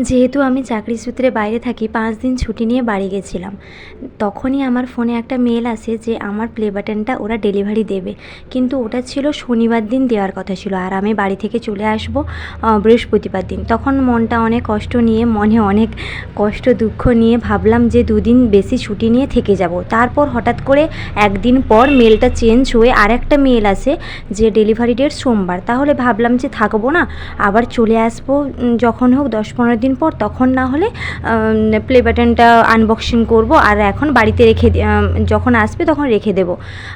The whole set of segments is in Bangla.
যেহেতু আমি চাকরি সূত্রে বাইরে থাকি 5 দিন ছুটি নিয়ে বাড়ি গেছিলাম। তখনই আমার ফোনে একটা মেল আসে যে আমার প্লে বাটনটা ওরা ডেলিভারি দেবে, কিন্তু ওটা ছিল শনিবার দিন দেওয়ার কথা ছিল, আর আমি বাড়ি থেকে চলে আসবো বৃহস্পতিবার দিন। তখন মনটা অনেক কষ্ট নিয়ে, মনে অনেক কষ্ট দুঃখ নিয়ে ভাবলাম যে 2 দিন বেশি ছুটি নিয়ে থেকে যাব। তারপর হঠাৎ করে একদিন পর মেলটা চেঞ্জ হয়ে আরেকটা মেল আসে যে ডেলিভারি ডেট সোমবার। তাহলে ভাবলাম যে থাকবো না, আবার চলে আসবো যখন হোক 10-15 দিন পর, তখন না হলে প্লে বাটনটা আনবক্সিং করব, আর এখন বাড়িতে রেখে যখন আসবে তখন রেখে দেবো।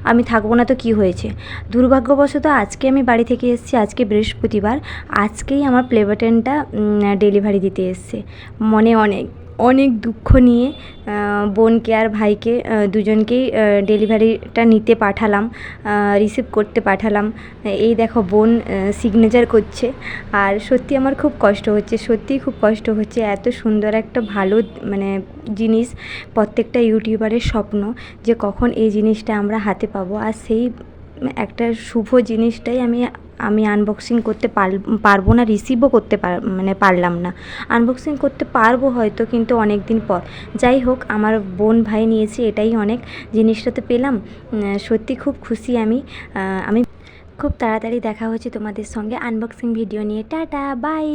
আমি থাকবো না তো কি হয়েছে। দুর্ভাগ্যবশত আজকে আমি বাড়ি থেকে এসেছি, আজকে বৃহস্পতিবার, আজকেই আমার প্লে বাটনটা ডেলিভারি দিতে এসছে। মনে অনেক অনেক দুঃখ নিয়ে বোনকে আর ভাইকে দুজনকেই ডেলিভারিটা নিতে পাঠালাম, রিসিভ করতে পাঠালাম। এই দেখো বোন সিগনেচার করছে, আর সত্যি আমার খুব কষ্ট হচ্ছে, সত্যিই খুব কষ্ট হচ্ছে। এত সুন্দর একটা ভালো মানে জিনিস প্রত্যেকটা ইউটিউবারের স্বপ্ন যে কখন এই জিনিসটা আমরা হাতে পাবো, আর সেই একটা শুভ জিনিসটাই আমি আনবক্সিং করতে পারবো না, রিসিভও করতে পারলাম না। আনবক্সিং করতে পারবো হয়তো, কিন্তু অনেক দিন পর। যাই হোক, আমার বোন ভাই নিয়েছে, এটাই অনেক। জিনিসটা তো পেলাম, সত্যি খুব খুশি আমি। খুব তাড়াতাড়ি দেখা হচ্ছে তোমাদের সঙ্গে আনবক্সিং ভিডিও নিয়ে। Tata, by.